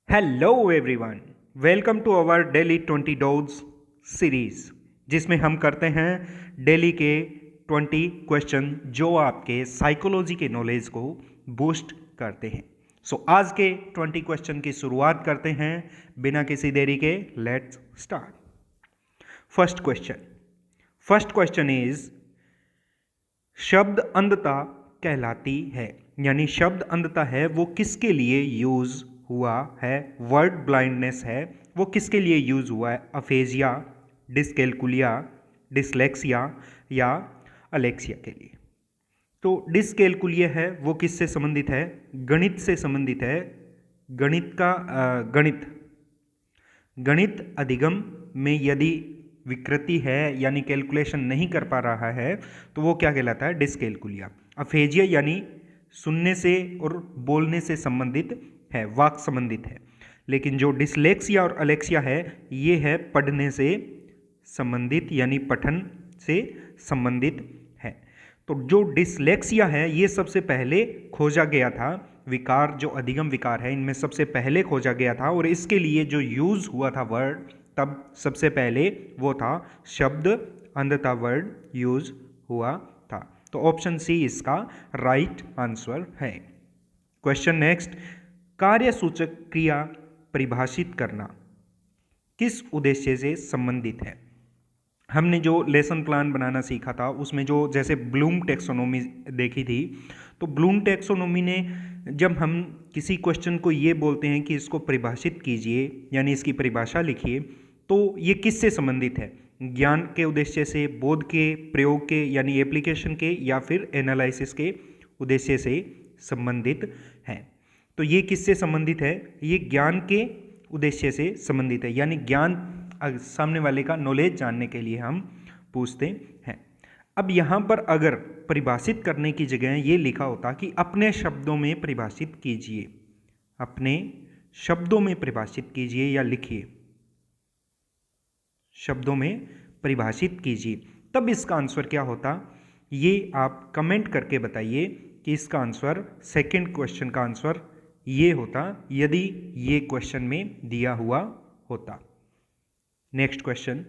Hello everyone, welcome to our daily 20 dose series, जिसमें हम करते हैं डेली के 20 क्वेश्चन जो आपके साइकोलॉजी के नॉलेज को बूस्ट करते हैं। आज के 20 क्वेश्चन की शुरुआत करते हैं बिना किसी देरी के। Let's start. First question is शब्द अंधता कहलाती है, यानी शब्द अंधता है वो किसके लिए यूज हुआ है? वर्ड ब्लाइंडनेस है वो किसके लिए यूज हुआ है? अफेजिया, डिसकैलकुलिया, डिसलेक्सिया या अलेक्सिया के लिए। तो डिसकैलकुलिया है वो किससे संबंधित है? गणित से संबंधित है। गणित अधिगम में यदि विकृति है यानी कैलकुलेशन नहीं कर पा रहा है तो वो क्या कहलाता है? डिसकैलकुलिया। अफेजिया यानी सुनने से और बोलने से संबंधित है, वाक संबंधित है। लेकिन जो डिसलेक्सिया और अलेक्सिया है ये है पढ़ने से संबंधित यानी पठन से संबंधित है। तो जो डिसलेक्सिया है ये सबसे पहले खोजा गया था, विकार जो अधिगम विकार है इनमें सबसे पहले खोजा गया था, और इसके लिए जो यूज हुआ था वर्ड तब सबसे पहले वो था शब्द अंधता वर्ड यूज हुआ था। तो ऑप्शन सी इसका राइट आंसर है। क्वेश्चन नेक्स्ट, कार्यसूचक क्रिया परिभाषित करना किस उद्देश्य से संबंधित है? हमने जो लेसन प्लान बनाना सीखा था उसमें जो जैसे ब्लूम टैक्सोनॉमी देखी थी, तो ब्लूम टैक्सोनॉमी ने जब हम किसी क्वेश्चन को ये बोलते हैं कि इसको परिभाषित कीजिए यानी इसकी परिभाषा लिखिए, तो ये किससे संबंधित है? ज्ञान के उद्देश्य से, बोध के, प्रयोग के यानी एप्लीकेशन के, या फिर एनालिसिस के उद्देश्य से संबंधित है। तो ये किससे संबंधित है? ये ज्ञान के उद्देश्य से संबंधित है, यानी ज्ञान सामने वाले का नॉलेज जानने के लिए हम पूछते हैं। अब यहाँ पर अगर परिभाषित करने की जगह ये लिखा होता कि अपने शब्दों में परिभाषित कीजिए, अपने शब्दों में परिभाषित कीजिए या लिखिए, शब्दों में परिभाषित कीजिए, तब इसका आंसर क्या होता? ये आप कमेंट करके बताइए कि इसका आंसर, सेकंड क्वेश्चन का आंसर ये होता यदि ये क्वेश्चन में दिया हुआ होता। नेक्स्ट क्वेश्चन,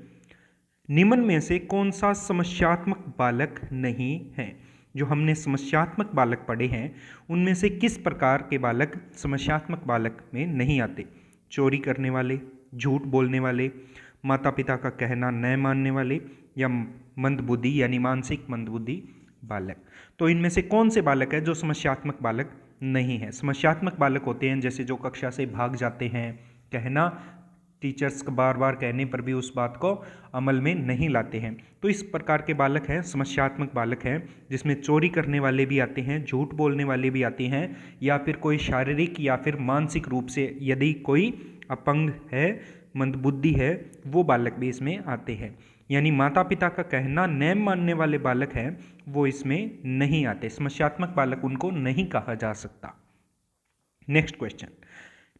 निम्न में से कौन सा समस्यात्मक बालक नहीं है? जो हमने समस्यात्मक बालक पढ़े हैं उनमें से किस प्रकार के बालक समस्यात्मक बालक में नहीं आते? चोरी करने वाले, झूठ बोलने वाले, माता पिता का कहना न मानने वाले, या मंदबुद्धि यानी मानसिक मंदबुद्धि बालक। तो इनमें से कौन से बालक है जो समस्यात्मक बालक नहीं है? समस्यात्मक बालक होते हैं जैसे जो कक्षा से भाग जाते हैं, कहना टीचर्स का बार बार कहने पर भी उस बात को अमल में नहीं लाते हैं, तो इस प्रकार के बालक हैं समस्यात्मक बालक हैं, जिसमें चोरी करने वाले भी आते हैं, झूठ बोलने वाले भी आते हैं, या फिर कोई शारीरिक या फिर मानसिक रूप से यदि कोई अपंग है, मंदबुद्धि है, वो बालक भी इसमें आते हैं। यानी माता पिता का कहना न मानने वाले बालक हैं वो इसमें नहीं आते, समस्यात्मक बालक उनको नहीं कहा जा सकता। नेक्स्ट क्वेश्चन,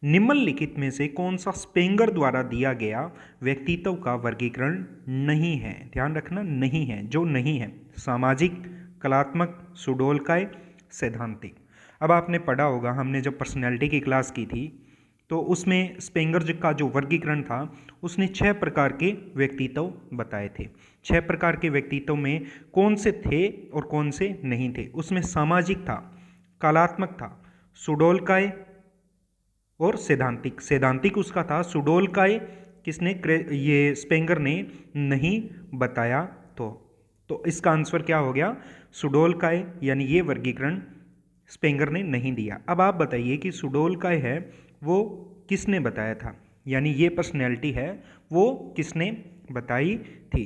निम्नलिखित में से कौन सा स्पेंगर द्वारा दिया गया व्यक्तित्व का वर्गीकरण नहीं है? ध्यान रखना, नहीं है, जो नहीं है। सामाजिक, कलात्मक, सुडोलकाय, सैद्धांतिक। अब आपने पढ़ा होगा, हमने जब पर्सनैलिटी की क्लास की थी तो उसमें स्पेंगर का जो वर्गीकरण था उसने 6 प्रकार के व्यक्तित्व बताए थे। 6 प्रकार के व्यक्तित्व में कौन से थे और कौन से नहीं थे? उसमें सामाजिक था, कलात्मक था, सुडोलकाय और सैद्धांतिक। सैद्धांतिक उसका था, सुडोलकाय किसने, ये स्पेंगर ने नहीं बताया। तो इसका आंसर क्या हो गया? सुडोलकाय, यानी ये वर्गीकरण स्पेंगर ने नहीं दिया। अब आप बताइए कि सुडोलकाय है वो किसने बताया था, यानी ये पर्सनैलिटी है वो किसने बताई थी?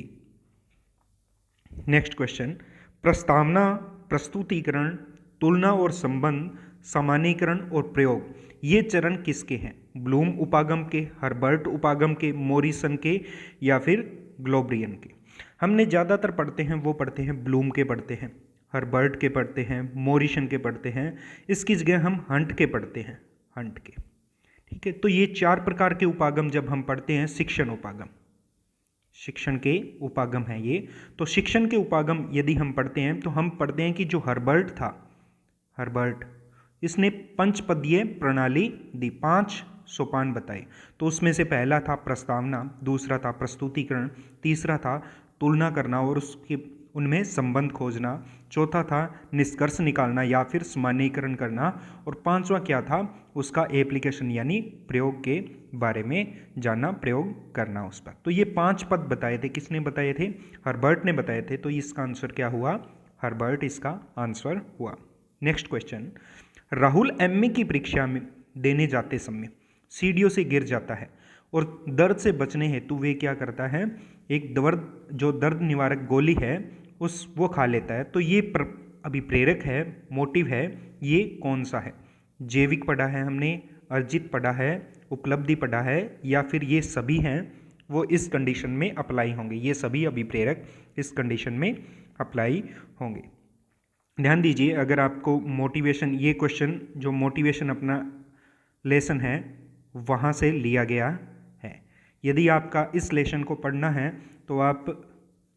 नेक्स्ट क्वेश्चन, प्रस्तावना, प्रस्तुतिकरण, तुलना और संबंध, सामान्यीकरण और प्रयोग, ये चरण किसके हैं? ब्लूम उपागम के, हर्बर्ट उपागम के, मॉरिसन के, या फिर ग्लोब्रियन के? हमने ज़्यादातर पढ़ते हैं वो पढ़ते हैं ब्लूम के पढ़ते हैं, हर्बर्ट के पढ़ते हैं, मॉरिसन के पढ़ते हैं, इसकी जगह हम हंट के पढ़ते हैं, हंट के। ठीक है, तो ये 4 प्रकार के उपागम जब हम पढ़ते हैं, शिक्षण उपागम, शिक्षण के उपागम है ये। तो शिक्षण के उपागम यदि हम पढ़ते हैं तो हम पढ़ते हैं कि जो हर्बर्ट था, हर्बर्ट, इसने पंचपदीय प्रणाली दी, 5 सोपान बताए। तो उसमें से पहला था प्रस्तावना, दूसरा था प्रस्तुतिकरण, तीसरा था तुलना करना और उसके उनमें संबंध खोजना, चौथा था निष्कर्ष निकालना या फिर सामान्यीकरण करना, और पांचवा क्या था, उसका एप्लीकेशन यानी प्रयोग के बारे में जानना, प्रयोग करना उस पर। तो ये 5 पद बताए थे, किसने बताए थे, हर्बर्ट ने बताए थे। तो इसका आंसर क्या हुआ, हर्बर्ट इसका आंसर हुआ। नेक्स्ट क्वेश्चन, राहुल एमए की परीक्षा में देने जाते समय सीढ़ियों से गिर जाता है और दर्द से बचने हेतु वे क्या करता है, एक दर्द निवारक गोली है वो खा लेता है। तो ये अभिप्रेरक है, मोटिव है, ये कौन सा है, जैविक पढ़ा है हमने, अर्जित पढ़ा है, उपलब्धि पढ़ा है, या फिर ये सभी हैं, वो इस कंडीशन में अप्लाई होंगे। ये सभी अभिप्रेरक इस कंडीशन में अप्लाई होंगे। ध्यान दीजिए, अगर आपको मोटिवेशन, ये क्वेश्चन जो मोटिवेशन अपना लेसन है वहाँ से लिया गया है। यदि आपका इस लेसन को पढ़ना है तो आप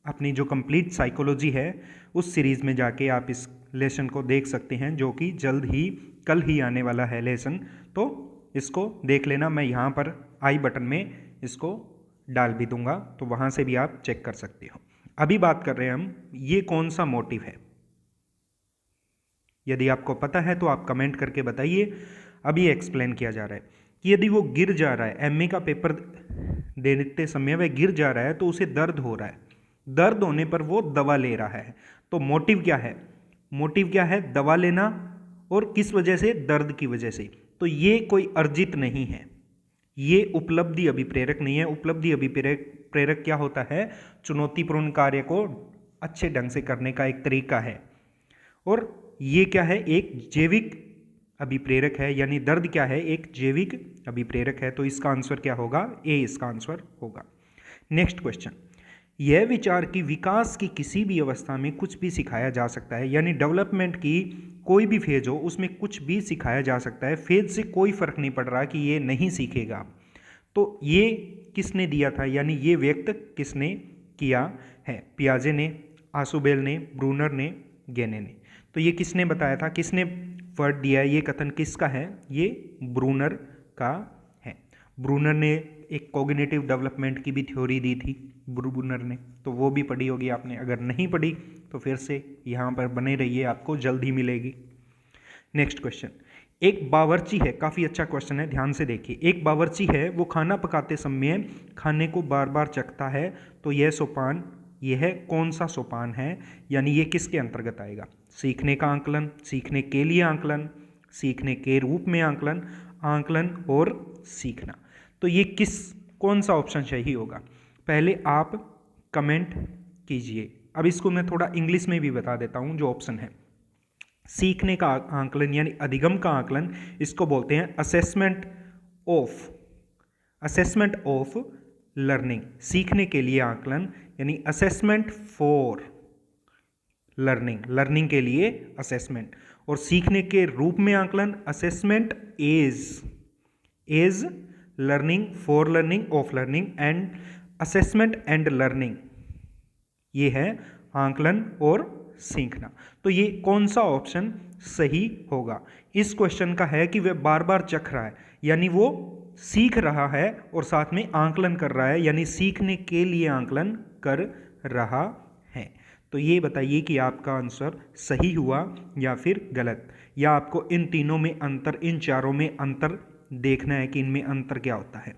अपनी जो कंप्लीट साइकोलॉजी है उस सीरीज़ में जाके आप इस लेसन को देख सकते हैं, जो कि जल्द ही कल ही आने वाला है लेसन। तो इसको देख लेना, मैं यहाँ पर आई बटन में इसको डाल भी दूंगा, तो वहाँ से भी आप चेक कर सकते हो। अभी बात कर रहे हैं हम, ये कौन सा मोटिव है। यदि आपको पता है तो आप कमेंट करके बताइए। अभी एक्सप्लेन किया जा रहा है कि यदि वो गिर जा रहा है, एमए का पेपर देते समय वह गिर जा रहा है तो उसे दर्द हो रहा है, दर्द होने पर वो दवा ले रहा है। तो मोटिव क्या है, मोटिव क्या है, दवा लेना, और किस वजह से, दर्द की वजह से। तो ये कोई अर्जित नहीं है, ये उपलब्धि अभिप्रेरक नहीं है। उपलब्धि अभिप्रेरक क्या होता है, चुनौतीपूर्ण कार्य को अच्छे ढंग से करने का एक तरीका है। और ये क्या है, एक जैविक अभिप्रेरक है, यानी दर्द क्या है, एक जैविक अभिप्रेरक है। तो इसका आंसर क्या होगा, ए इसका आंसर होगा। नेक्स्ट क्वेश्चन, यह विचार कि विकास की किसी भी अवस्था में कुछ भी सिखाया जा सकता है, यानी डेवलपमेंट की कोई भी फेज हो उसमें कुछ भी सिखाया जा सकता है, फेज से कोई फर्क नहीं पड़ रहा कि ये नहीं सीखेगा। तो ये किसने दिया था, यानी ये व्यक्त किसने किया है, पियाजे ने, आसुबेल ने, ब्रूनर ने, गेने ने। तो ये किसने बताया था, किसने वर्ड दिया है, ये कथन किसका है, ये ब्रूनर का है। ब्रूनर ने एक कॉग्निटिव डेवलपमेंट की भी थ्योरी दी थी ब्रूनर ने, तो वो भी पढ़ी होगी आपने। अगर नहीं पढ़ी तो फिर से यहाँ पर बने रहिए, आपको जल्द ही मिलेगी। नेक्स्ट क्वेश्चन, एक बावर्ची है, काफ़ी अच्छा क्वेश्चन है, ध्यान से देखिए। एक बावर्ची है, वो खाना पकाते समय खाने को बार बार चखता है। तो यह सोपान, यह कौन सा सोपान है, यानी ये किसके अंतर्गत आएगा, सीखने का आंकलन, सीखने के लिए आंकलन, सीखने के रूप में आंकलन, आंकलन और सीखना। तो ये कौन सा ऑप्शन सही होगा, पहले आप कमेंट कीजिए। अब इसको मैं थोड़ा इंग्लिश में भी बता देता हूँ जो ऑप्शन है। सीखने का आंकलन यानी अधिगम का आंकलन, इसको बोलते हैं असेसमेंट ऑफ लर्निंग। सीखने के लिए आंकलन यानी असेसमेंट फॉर लर्निंग के लिए असेसमेंट, और सीखने के रूप में आंकलन assessment as learning, for learning, of learning, and assessment and learning, ये है आंकलन और सीखना। तो ये कौन सा ऑप्शन सही होगा, इस क्वेश्चन का है कि वह बार बार चख रहा है, यानी वो सीख रहा है और साथ में आंकलन कर रहा है, यानी सीखने के लिए आंकलन कर रहा है। तो ये बताइए कि आपका आंसर सही हुआ या फिर गलत, या आपको इन तीनों में अंतर, इन चारों में अंतर देखना है कि इनमें अंतर क्या होता है।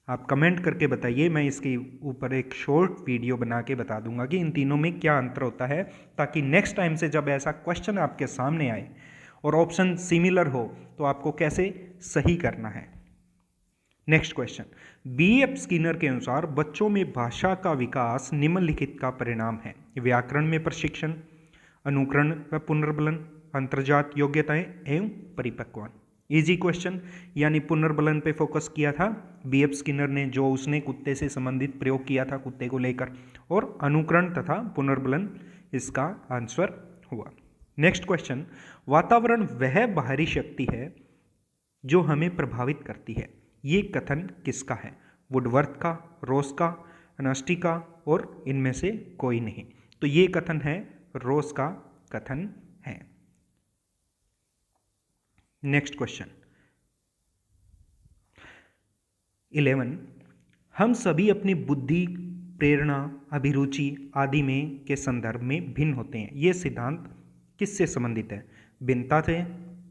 आप कमेंट करके बताइए, मैं इसके ऊपर एक शॉर्ट वीडियो बना के बता दूंगा कि इन तीनों में क्या अंतर होता है, ताकि नेक्स्ट टाइम से जब ऐसा क्वेश्चन आपके सामने आए और ऑप्शन सिमिलर हो तो आपको कैसे सही करना है। Next question, B.F. स्किनर के अनुसार बच्चों में भाषा का विकास निम्नलिखित का परिणाम है, व्याकरण में प्रशिक्षण, अनुकरण व पुनर्बलन, अंतर्जात योग्यताएं एवं परिपक्वन। इजी क्वेश्चन, यानी पुनर्बलन पे फोकस किया था B.F. स्किनर ने, जो उसने कुत्ते से संबंधित प्रयोग किया था कुत्ते को लेकर, और अनुकरण तथा पुनर्बलन इसका आंसर हुआ। नेक्स्ट क्वेश्चन, वातावरण वह बाहरी शक्ति है जो हमें प्रभावित करती है, ये कथन किसका है, वुडवर्थ का, रोस का, अनस्टी का, और इनमें से कोई नहीं। तो ये कथन है, रोस का कथन है। नेक्स्ट क्वेश्चन, 11 हम सभी अपनी बुद्धि, प्रेरणा, अभिरुचि आदि में के संदर्भ में भिन्न होते हैं। ये सिद्धांत किससे संबंधित है? भिन्नता से,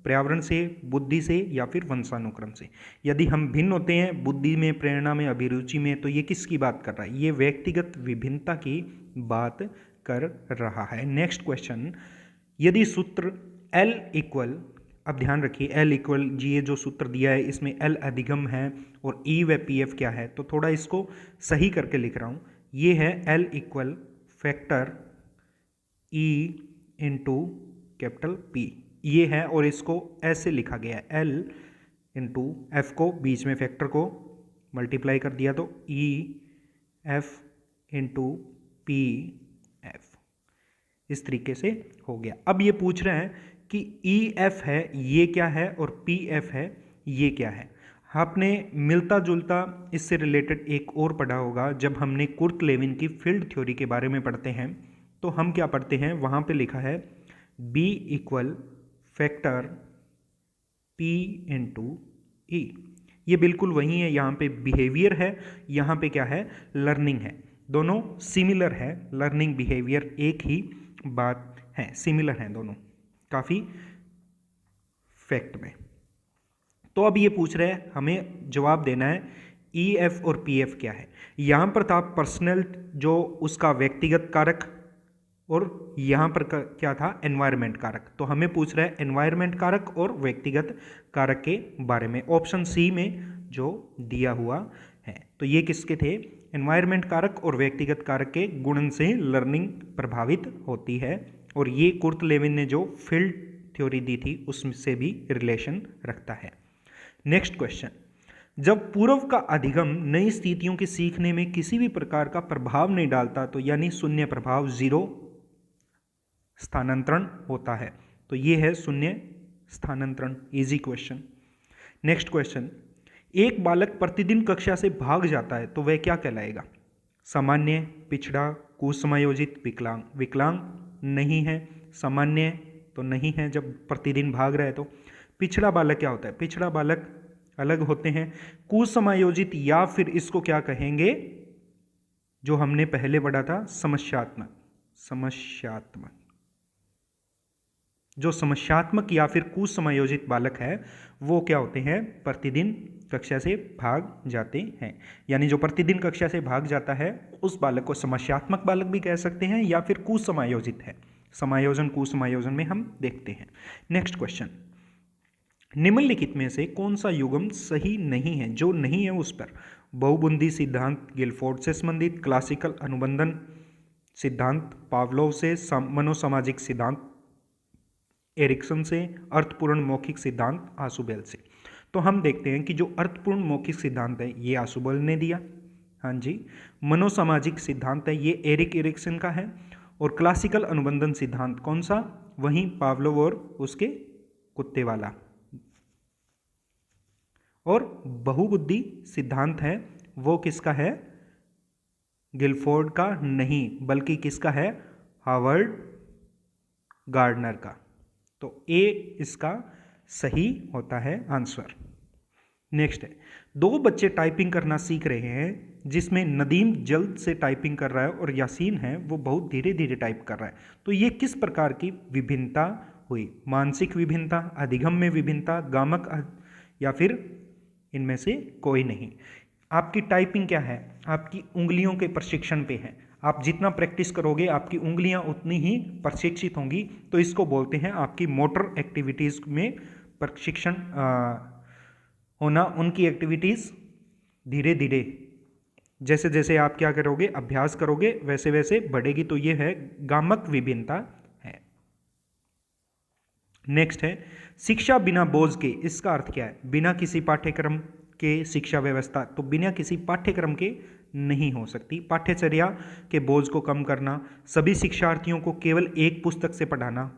पर्यावरण से, बुद्धि से या फिर वंशानुक्रम से। यदि हम भिन्न होते हैं बुद्धि में, प्रेरणा में, अभिरुचि में, तो ये किसकी बात कर रहा है? ये व्यक्तिगत विभिन्नता की बात कर रहा है। नेक्स्ट क्वेश्चन, यदि सूत्र L इक्वल, अब ध्यान रखिए L इक्वल जी, ये जो सूत्र दिया है इसमें L अधिगम है और E व PF क्या है, तो थोड़ा इसको सही करके लिख रहा हूँ। ये है L equal factor E into capital P, ये है और इसको ऐसे लिखा गया है L इंटू F को बीच में फैक्टर को मल्टीप्लाई कर दिया तो E F into P F, इस तरीके से हो गया। अब ये पूछ रहे हैं कि EF है ये क्या है और PF है ये क्या है। आपने मिलता जुलता इससे रिलेटेड एक और पढ़ा होगा जब हमने कुर्ट लेविन की फील्ड थ्योरी के बारे में पढ़ते हैं, तो हम क्या पढ़ते हैं, वहाँ पे लिखा है B equal factor P into E। ये बिल्कुल वही है, यहाँ पे बिहेवियर है, यहाँ पे क्या है, लर्निंग है। दोनों सिमिलर है, लर्निंग बिहेवियर एक ही बात है, सिमिलर हैं दोनों काफ़ी फैक्ट में। तो अब ये पूछ रहे हैं हमें जवाब देना है EF और PF क्या है। यहाँ पर था पर्सनल, जो उसका व्यक्तिगत कारक, और यहाँ पर क्या था, एनवायरनमेंट कारक। तो हमें पूछ रहा है एनवायरनमेंट कारक और व्यक्तिगत कारक के बारे में, ऑप्शन सी में जो दिया हुआ है। तो ये किसके थे, एनवायरनमेंट कारक और व्यक्तिगत कारक के गुणन से लर्निंग प्रभावित होती है, और ये कुर्ट लेविन ने जो फील्ड थ्योरी दी थी उससे भी रिलेशन रखता है। नेक्स्ट क्वेश्चन, जब पूर्व का अधिगम नई स्थितियों के सीखने में किसी भी प्रकार का प्रभाव नहीं डालता, तो यानी शून्य प्रभाव, जीरो स्थानांतरण होता है, तो ये है शून्य स्थानांतरण। Easy question. नेक्स्ट क्वेश्चन, एक बालक प्रतिदिन कक्षा से भाग जाता है तो वह क्या कहलाएगा? सामान्य, पिछड़ा, कुसमायोजित, विकलांग। विकलांग नहीं है, सामान्य तो नहीं है जब प्रतिदिन भाग रहा है तो। पिछड़ा बालक क्या होता है? पिछड़ा बालक अलग होते हैं। कुसमायोजित या फिर इसको क्या कहेंगे, जो हमने पहले पढ़ा था, समस्यात्मक। समस्यात्मक, जो समस्यात्मक या फिर कुसमायोजित बालक है वो क्या होते हैं, प्रतिदिन कक्षा से भाग जाते हैं। यानी जो प्रतिदिन कक्षा से भाग जाता है उस बालक को समस्यात्मक बालक भी कह सकते हैं या फिर कुसमायोजित है। समायोजन कुसमायोजन में हम देखते हैं। नेक्स्ट क्वेश्चन, निम्नलिखित में से कौन सा युग्म सही नहीं है? जो नहीं है उस पर बहुबुंदी सिद्धांत गिलफोर्ड से संबंधित, क्लासिकल अनुबंधन सिद्धांत पावलोव से, मनोसामाजिक सिद्धांत एरिक्सन से, अर्थपूर्ण मौखिक सिद्धांत आशुबेल से। तो हम देखते हैं कि जो अर्थपूर्ण मौखिक सिद्धांत है ये आशुबेल ने दिया, हाँ जी। मनोसामाजिक सिद्धांत है ये एरिक एरिक्सन का है, और क्लासिकल अनुबंधन सिद्धांत कौन सा, वहीं पावलोव और उसके कुत्ते वाला। और बहुबुद्धि सिद्धांत है वो किसका है, गिलफोर्ड का नहीं बल्कि किसका है, हार्वर्ड गार्डनर का। तो ए इसका सही होता है आंसर। नेक्स्ट है, दो बच्चे टाइपिंग करना सीख रहे हैं जिसमें नदीम जल्द से टाइपिंग कर रहा है और यासीन है वो बहुत धीरे धीरे टाइप कर रहा है। तो ये किस प्रकार की विभिन्नता हुई? मानसिक विभिन्नता, अधिगम में विभिन्नता, गामक, या फिर इनमें से कोई नहीं। आपकी टाइपिंग क्या है, आपकी उंगलियों के प्रशिक्षण पे है। आप जितना प्रैक्टिस करोगे आपकी उंगलियां उतनी ही प्रशिक्षित होंगी, तो इसको बोलते हैं आपकी मोटर एक्टिविटीज़ में प्रशिक्षण होना। उनकी एक्टिविटीज़ धीरे धीरे जैसे जैसे आप क्या करोगे, अभ्यास करोगे, वैसे वैसे बढ़ेगी। तो ये है गामक विभिन्नता है। नेक्स्ट है, शिक्षा बिना बोझ के, इसका अर्थ क्या है? बिना किसी पाठ्यक्रम के शिक्षा व्यवस्था, तो बिना किसी पाठ्यक्रम के नहीं हो सकती। पाठ्यचर्या के बोझ को कम करना, सभी शिक्षार्थियों को केवल एक पुस्तक से पढ़ाना,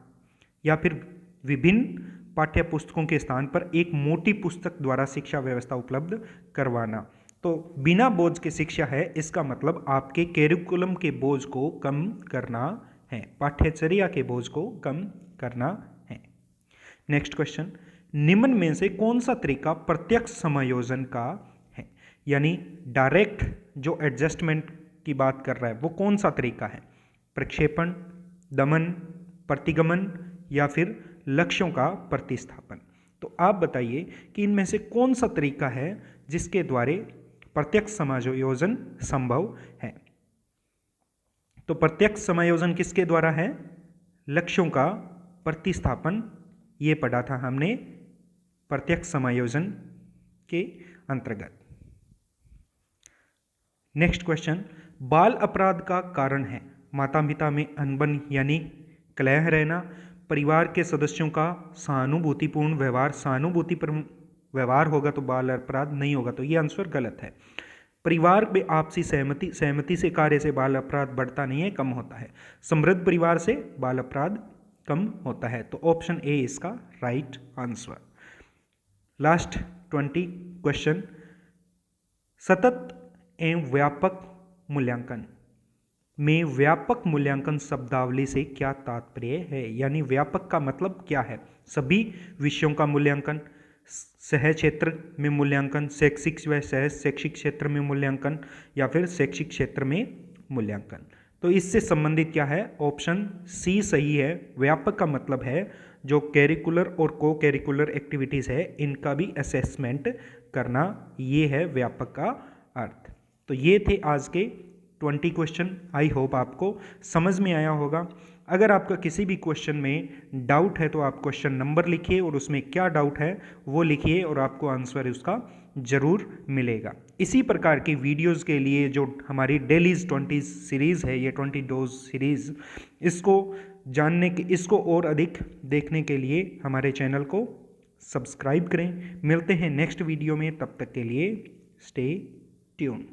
या फिर विभिन्न पाठ्य पुस्तकों के स्थान पर एक मोटी पुस्तक द्वारा शिक्षा व्यवस्था उपलब्ध करवाना। तो बिना बोझ के शिक्षा है, इसका मतलब आपके कैरिकुलम के बोझ को कम करना है, पाठ्यचर्या के बोझ को कम करना है। नेक्स्ट क्वेश्चन, निम्न में से कौन सा तरीका प्रत्यक्ष समायोजन का है? यानी डायरेक्ट जो एडजस्टमेंट की बात कर रहा है वो कौन सा तरीका है, प्रक्षेपण, दमन, प्रतिगमन या फिर लक्ष्यों का प्रतिस्थापन। तो आप बताइए कि इनमें से कौन सा तरीका है जिसके द्वारा प्रत्यक्ष समायोजन संभव है। तो प्रत्यक्ष समायोजन किसके द्वारा है, लक्ष्यों का प्रतिस्थापन, ये पढ़ा था हमने प्रत्यक्ष समायोजन के अंतर्गत। नेक्स्ट क्वेश्चन, बाल अपराध का कारण है माता पिता में अनबन यानी कलह रहना, परिवार के सदस्यों का सहानुभूतिपूर्ण व्यवहार, सहानुभूतिपूर्ण व्यवहार होगा तो बाल अपराध नहीं होगा, तो ये आंसर गलत है। परिवार में आपसी सहमति से कार्य से बाल अपराध बढ़ता नहीं है, कम होता है। समृद्ध परिवार से बाल अपराध कम होता है, तो ऑप्शन ए इसका राइट आंसर। लास्ट 20 क्वेश्चन, सतत एवं व्यापक मूल्यांकन में व्यापक मूल्यांकन शब्दावली से क्या तात्पर्य है, यानी व्यापक का मतलब क्या है, सभी विषयों का मूल्यांकन, सह क्षेत्र में मूल्यांकन, शैक्षिक व सह शैक्षिक क्षेत्र में मूल्यांकन या फिर शैक्षिक क्षेत्र में मूल्यांकन। तो इससे संबंधित क्या है, ऑप्शन सी सही है। व्यापक का मतलब है जो कैरिकुलर और को कैरिकुलर एक्टिविटीज़ है इनका भी असेसमेंट करना, ये है व्यापक का अर्थ। तो ये थे आज के 20 क्वेश्चन। आई होप आपको समझ में आया होगा। अगर आपका किसी भी क्वेश्चन में डाउट है तो आप क्वेश्चन नंबर लिखिए और उसमें क्या डाउट है वो लिखिए और आपको आंसर उसका ज़रूर मिलेगा। इसी प्रकार की वीडियोस के लिए जो हमारी डेलीज 20 सीरीज़ है, ये 20 डोज सीरीज़, इसको और अधिक देखने के लिए हमारे चैनल को सब्सक्राइब करें। मिलते हैं नेक्स्ट वीडियो में, तब तक के लिए स्टे ट्यून।